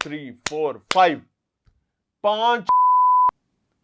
3 4 5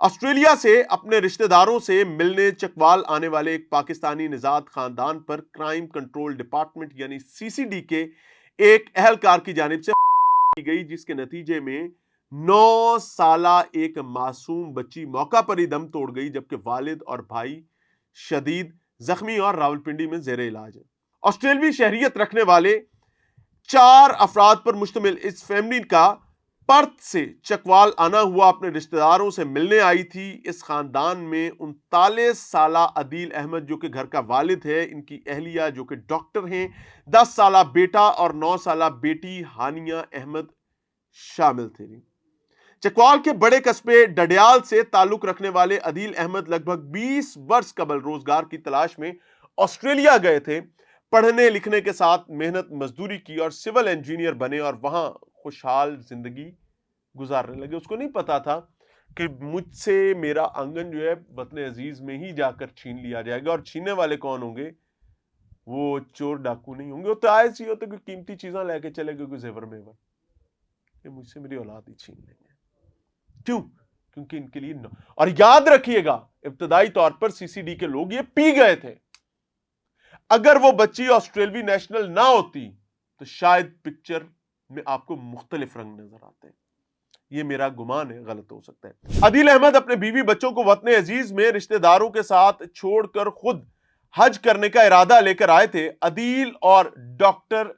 Australia سے اپنے رشتہ داروں سے ملنے چکوال آنے والے ایک پاکستانی نژاد خاندان پر کرائم کنٹرول ڈپارٹمنٹ یعنی سی سی ڈی کے ایک اہلکار کی جانب سے کی گئی، جس کے نتیجے میں 9 سالہ ایک معصوم بچی موقع پر ہی دم توڑ گئی، جبکہ والد اور بھائی شدید زخمی اور راولپنڈی میں زیر علاج ہے۔ آسٹریلوی شہریت رکھنے والے 4 افراد پر مشتمل اس فیملی کا پرتھ سے چکوال آنا ہوا اپنے رشتہ داروں سے ملنے آئی تھی۔ اس خاندان میں 39 سالہ عدیل احمد جو کہ گھر کا والد ہے، ان کی اہلیہ جو کہ ڈاکٹر ہیں، 10 سالہ بیٹا اور 9 سالہ بیٹی ہانیہ احمد شامل تھے۔ چکوال کے بڑے قصبے ڈڈیال سے تعلق رکھنے والے عدیل احمد لگ بھگ 20 برس قبل روزگار کی تلاش میں آسٹریلیا گئے تھے، پڑھنے لکھنے کے ساتھ محنت مزدوری کی اور سول انجینئر بنے اور وہاں خوشحال زندگی گزارنے لگے۔ اس کو نہیں پتا تھا کہ مجھ سے میرا آنگن جو ہے وطن عزیز میں ہی جا کر چھین لیا جائے گا، اور چھیننے والے کون ہوں گے؟ وہ چور ڈاکو نہیں ہوں گے، وہ تو آئے سی ہوتے کوئی قیمتی چیزاں لے کے چلے گئے، کوئی زیور میور، کہ مجھ سے میری اولاد ہی چھین لیں گے۔ کیوں؟ کیونکہ ان کے لیے اور یاد رکھیے گا ابتدائی طور پر سی سی ڈی کے لوگ یہ پی گئے تھے۔ اگر وہ بچی آسٹریلوی نیشنل نہ ہوتی تو شاید پکچر میں آپ کو مختلف رنگ نظر آتے ہیں۔ یہ میرا گمان ہے، غلط ہو سکتا ہے۔ عدیل احمد اپنے بیوی بچوں کو وطن عزیز میں رشتہ داروں کے ساتھ چھوڑ کر خود حج کرنے کا ارادہ لے کر آئے تھے۔ عدیل اور ڈاکٹر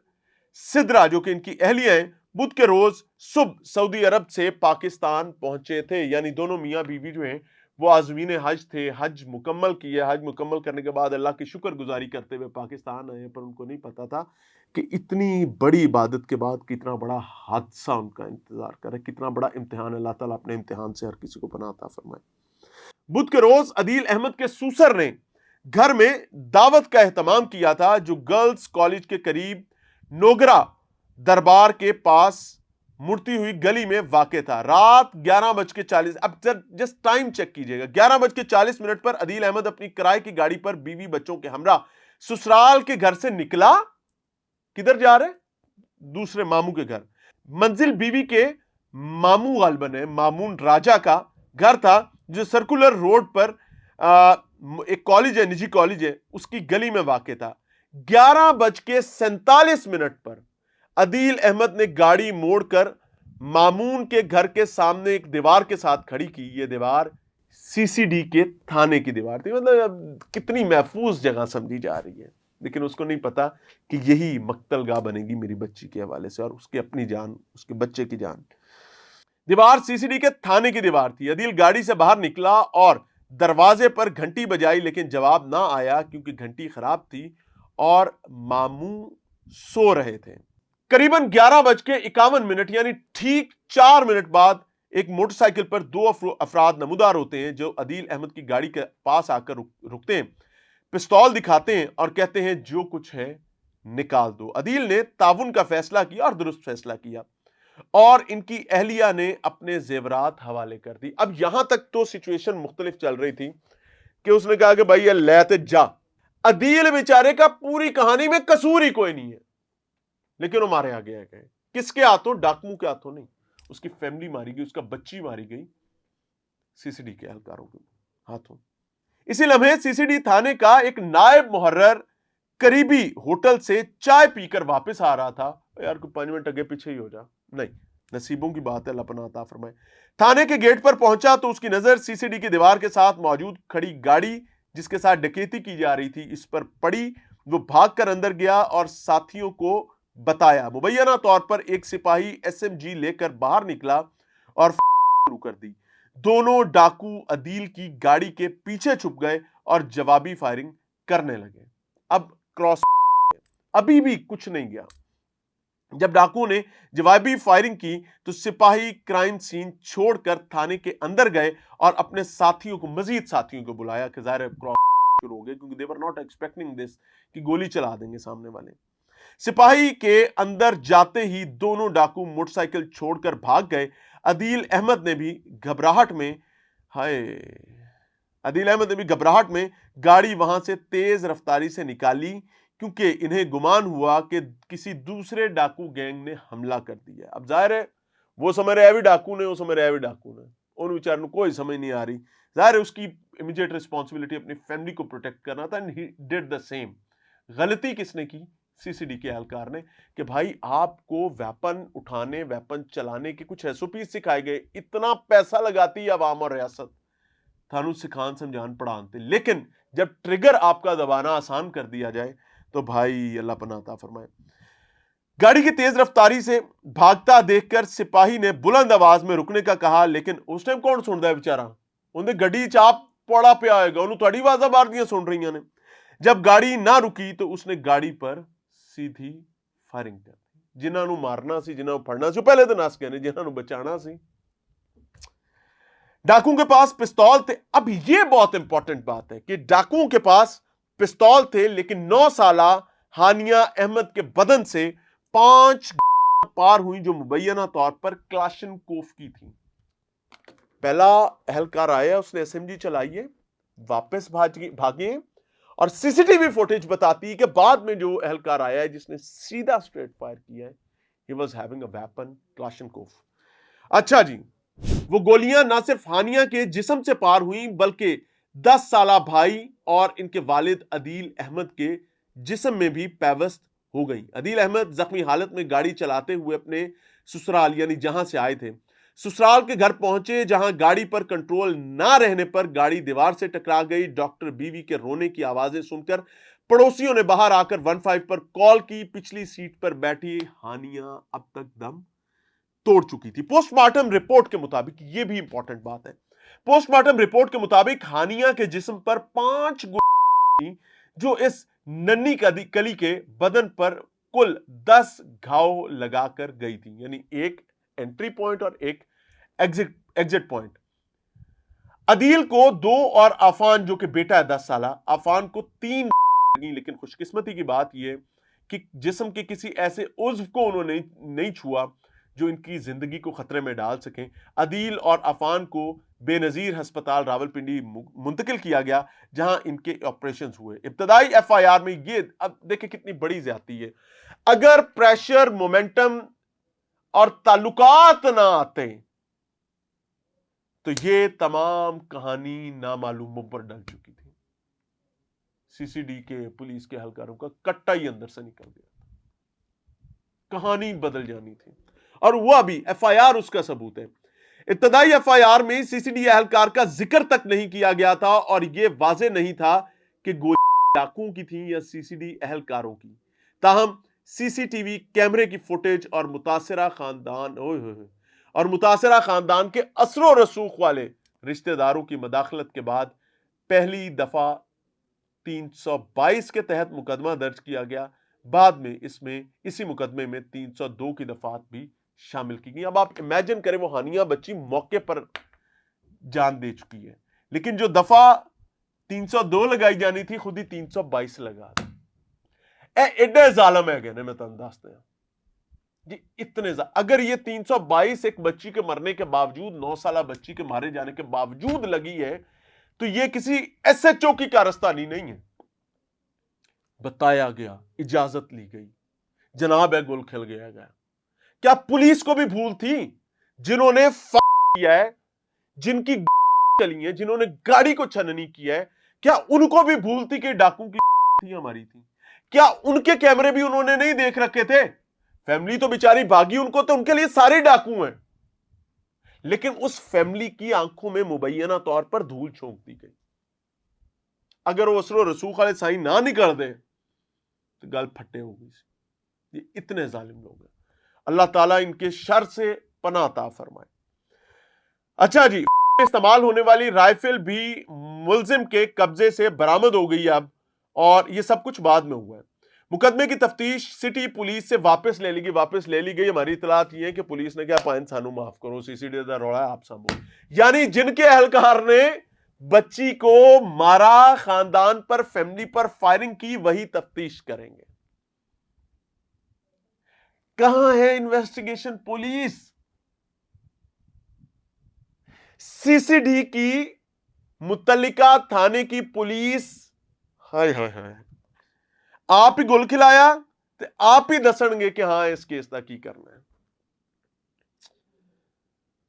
سدرا جو کہ ان کی اہلیہ ہیں، بدھ کے روز صبح سعودی عرب سے پاکستان پہنچے تھے، یعنی دونوں میاں بیوی جو ہیں وہ عازمین حج تھے، حج مکمل کیے، حج مکمل کرنے کے بعد اللہ کی شکر گزاری کرتے ہوئے پاکستان آئے، پر ان کو نہیں پتا تھا کہ اتنی بڑی عبادت کے بعد کتنا بڑا حادثہ ان کا انتظار کرے، کتنا بڑا امتحان۔ اللہ تعالیٰ اپنے امتحان سے ہر کسی کو پناہ عطا فرمائے۔ بدھ کے روز عدیل احمد کے سوسر نے گھر میں دعوت کا اہتمام کیا تھا، جو گرلز کالج کے قریب نوگرا دربار کے پاس مڑتی ہوئی گلی میں واقع تھا۔ رات 11:40، اب جسٹ ٹائم چیک کیجئے گا، 11:40 پر عدیل احمد اپنی کرائے کی گاڑی پر بیوی بچوں کے ہمراہ سسرال کے گھر سے نکلا۔ کدھر جا رہے؟ دوسرے ماموں کے گھر۔ منزل بیوی کے ماموں غالباً ہے، مامون راجہ کا گھر تھا، جو سرکولر روڈ پر ایک کالج ہے، نجی کالج ہے، اس کی گلی میں واقع تھا۔ 11:47 پر عدیل احمد نے گاڑی موڑ کر مامون کے گھر کے سامنے ایک دیوار کے ساتھ کھڑی کی۔ یہ دیوار سی سی ڈی کے تھانے کی دیوار تھی، مطلب کتنی محفوظ جگہ سمجھی جا رہی ہے، لیکن اس کو نہیں پتا کہ یہی مقتل گاہ بنے گی میری بچی کے حوالے سے اور اس کی اپنی جان، اس کے بچے کی جان۔ دیوار سی سی ڈی کے تھانے کی دیوار تھی۔ عدیل گاڑی سے باہر نکلا اور دروازے پر گھنٹی بجائی، لیکن جواب نہ آیا کیونکہ گھنٹی خراب تھی اور ماموں سو رہے تھے۔ قریباً 11:51 یعنی ٹھیک 4 منٹ بعد ایک موٹر سائیکل پر 2 افراد نمودار ہوتے ہیں، جو عدیل احمد کی گاڑی کے پاس آ کر رکتے ہیں، پستول دکھاتے ہیں اور کہتے ہیں جو کچھ ہے نکال دو۔ عدیل نے تعاون کا فیصلہ کیا اور درست فیصلہ کیا، اور ان کی اہلیہ نے اپنے زیورات حوالے کر دی۔ اب یہاں تک تو سچویشن مختلف چل رہی تھی کہ اس نے کہا کہ بھائی یہ لیتے جا۔ عدیل بیچارے کا پوری کہانی میں قصور ہی کوئی نہیں ہے، لیکن وہ مارے آ گیا گئے۔ کس کے ہاتھوں؟ ڈاکو کے ہاتھوں نہیں، اس کی فیملی ماری گئی، اس کا بچی ماری گئی سی سی ڈی کے اہلکاروں کے ہاتھوں۔ اسی لمحے سی سی ڈی تھانے کا ایک نائب محرر قریبی ہوٹل سے چائے پی کر واپس آ رہا تھا۔ یار کوئی 5 منٹ اگے پیچھے ہی ہو جا، نہیں، نصیبوں کی بات ہے، اللہ پناہ عطا فرمائے۔ تھانے کے گیٹ پر پہنچا تو اس کی نظر سی سی ڈی کی دیوار کے ساتھ موجود کھڑی گاڑی جس کے ساتھ ڈکیتی کی جا رہی تھی اس پر پڑی۔ وہ بھاگ کر اندر گیا اور ساتھیوں کو بتایا۔ مبینہ طور پر ایک سپاہی ایس ایم جی لے کر باہر نکلا اور شروع کر دی۔ دونوں ڈاکو عدیل کی گاڑی کے پیچھے چھپ گئے اور جوابی فائرنگ کرنے لگے۔ اب کراس ابھی بھی کچھ نہیں گیا۔ جب ڈاکو نے جوابی فائرنگ کی تو سپاہی کرائم سین چھوڑ کر تھانے کے اندر گئے اور اپنے ساتھیوں کو، مزید ساتھیوں کو بلایا کہ ظاہر ہے کراس شروع ہو گئے، کیونکہ they were not expecting this کہ گولی چلا دیں گے سامنے والے۔ سپاہی کے اندر جاتے ہی دونوں ڈاکو موٹر سائیکل چھوڑ کر بھاگ گئے۔ عدیل احمد نے بھی گھبراہٹ میں گاڑی وہاں سے تیز رفتاری سے نکالی، کیونکہ انہیں گمان ہوا کہ کسی دوسرے ڈاکو گینگ نے حملہ کر دیا۔ اب ظاہر ہے وہ سمجھ رہے ڈاکو نے، ان بیچاروں کو کوئی سمجھ نہیں آ رہی. ظاہر ہے اس کی امیڈیٹ ریسپانسبلٹی اپنی فیملی کو پروٹیکٹ کرنا تھا, and he did the same. غلطی کس نے کی؟ سی سی ڈی کے اہلکار نے, کہ بھائی آپ کو ویپن اٹھانے, ویپن چلانے کے کچھ ایس او پی سکھائے گئے, اتنا پیسہ لگاتی ہے عوام اور ریاست, تھانو سکھان سمجھان پڑھانتے, لیکن جب ٹریگر آپ کا دبانا آسان کر دیا جائے تو بھائی اللہ پناہ عطا فرمائے. گاڑی کی تیز رفتاری سے بھاگتا دیکھ کر سپاہی نے بلند آواز میں رکنے کا کہا, لیکن اس ٹائم کون سنتا ہے بیچارہ, انہیں گڈی چاپ پوڑا پہ آئے گا, انہوں تھوڑی آوازاں مار دیا سن رہی نے. جب گاڑی نہ رکی تو اس نے گاڑی پر سیدھی فائرنگ کر دی. جنہاں نو مارنا سی, جنہاں نو پھڑنا سی, پہلے تو نس گئے, جنہاں نو بچانا سی. ڈاکوؤں کے پاس پستول تھے. اب یہ بہت امپورٹنٹ بات ہے کہ ڈاکوؤں کے پاس پستول تھے, لیکن 9 سالہ ہانیہ احمد کے بدن سے 5 پار ہوئی جو مبینہ طور پر کلاشن کوف کی تھی. پہلا اہلکار آیا, اس نے ایس ایم جی چلائی ہے, واپس بھاگے, اور سی سی ٹی وی فوٹیج بتاتی ہے کہ بعد میں جو اہلکار آیا ہے جس نے سیدھا اسٹریٹ فائر کیا ہے, he was having a weapon, کلاشن کوف. اچھا جی, وہ گولیاں نہ صرف ہانیہ کے جسم سے پار ہوئیں بلکہ 10 سالہ بھائی اور ان کے والد عدیل احمد کے جسم میں بھی پیوست ہو گئی. عدیل احمد زخمی حالت میں گاڑی چلاتے ہوئے اپنے سسرال یعنی جہاں سے آئے تھے سسرال کے گھر پہنچے, جہاں گاڑی پر کنٹرول نہ رہنے پر گاڑی دیوار سے ٹکرا گئی. ڈاکٹر بیوی کے رونے کی آوازیں سن کر پڑوسیوں نے باہر آ کر 15 پر کال کی. پچھلی سیٹ پر بیٹھی ہانیہ اب تک دم توڑ چکی تھی. پوسٹ مارٹم رپورٹ کے مطابق, یہ بھی امپورٹنٹ بات ہے, پوسٹ مارٹم رپورٹ کے مطابق ہانیہ کے جسم پر 5 گولیاں جو اس ننھی کلی کے بدن پر کل 10 گھاؤ لگا کر گئی تھی, یعنی ایک انٹری پوائنٹ اور ایک ایگزٹ پوائنٹ. عدیل کو 2 اور عفان جو کہ بیٹا ہے 10 سالہ, عفان کو 3 لگی, لیکن خوش قسمتی کی بات یہ کہ جسم کے کسی ایسے عضو کو انہوں نے نہیں چھوا جو ان کی زندگی کو خطرے میں ڈال سکیں. عدیل اور عفان کو بے نظیر ہسپتال راولپنڈی منتقل کیا گیا جہاں ان کے آپریشنز ہوئے. ابتدائی ایف آئی آر میں یہ, اب دیکھیں کتنی بڑی زیادتی ہے, اگر پریشر, مومنٹم اور تعلقات نہ آتے تو یہ تمام کہانی نامعلوموں پر ڈل چکی تھی. سی سی ڈی کے پولیس کے اہلکاروں کا کٹا ہی اندر سے نکل گیا, کہانی بدل جانی تھی. اور وہ بھی ایف آئی آر اس کا ثبوت ہے. ابتدائی ایف آئی آر میں سی سی ڈی اہلکار کا ذکر تک نہیں کیا گیا تھا اور یہ واضح نہیں تھا کہ گولی ڈاکوؤں کی تھی یا سی سی ڈی اہلکاروں کی. تاہم سی سی ٹی وی کیمرے کی فوٹیج اور متاثرہ خاندان کے اثر و رسوخ والے رشتہ داروں کی مداخلت کے بعد پہلی دفعہ 322 کے تحت مقدمہ درج کیا گیا. بعد میں اسی مقدمے میں 302 کی دفعات بھی شامل کی گئی. اب آپ امیجن کریں, وہ ہانیہ بچی موقع پر جان دے چکی ہے, لیکن جو دفعہ 302 لگائی جانی تھی خود ہی 322 لگا دی. ایڈے ظالم ہے گئے میں تم دستے ہیں جی, اتنے اگر یہ 322 ایک بچی کے مرنے کے باوجود, 9 سالہ بچی کے مارے جانے کے باوجود لگی ہے تو یہ کسی ایس ایچ او کی کارستانی نہیں ہے. بتایا گیا, اجازت لی گئی, جناب ہے گل کھل گیا گیا. کیا پولیس کو بھی بھول تھی جنہوں نے کیا ہے, جن کی چلی ہے, جنہوں نے گاڑی کو چھننی کیا ہے, کیا ان کو بھی بھول تھی کہ ڈاکو کی تھی ہماری تھی؟ کیا ان کے کیمرے بھی انہوں نے نہیں دیکھ رکھے تھے؟ فیملی تو بیچاری بھاگی, ان کو تو ان کے لیے سارے ڈاکو ہیں, لیکن اس فیملی کی آنکھوں میں مبینہ طور پر دھول چھونک دی گئی. اگر وہ اثر و رسوخ والے سائن نہ نکل دے تو گل پھٹے ہو گئی. یہ اتنے ظالم لوگ ہیں, اللہ تعالیٰ ان کے شر سے پناہ عطا فرمائے. اچھا جی, استعمال ہونے والی رائفل بھی ملزم کے قبضے سے برآمد ہو گئی اب, اور یہ سب کچھ بعد میں ہوا ہے. مقدمے کی تفتیش سٹی پولیس سے واپس لے لی گئی. ہماری اطلاعات یہ ہے کہ پولیس نے کیا, پائن سانو معاف کرو, سی سی ڈی دا روڑا ہے, آپ سامو, یعنی جن کے اہلکار نے بچی کو مارا, خاندان پر, فیملی پر فائرنگ کی, وہی تفتیش کریں گے. کہاں ہے انویسٹیگیشن پولیس؟ سی سی ڈی کی متعلقہ تھانے کی پولیس, ہائے ہائے ہائے, آپ ہی گل کھلایا تو آپ ہی دسن گے کہ ہاں اس کیس دا کی کرنا ہے.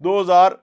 2000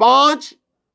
5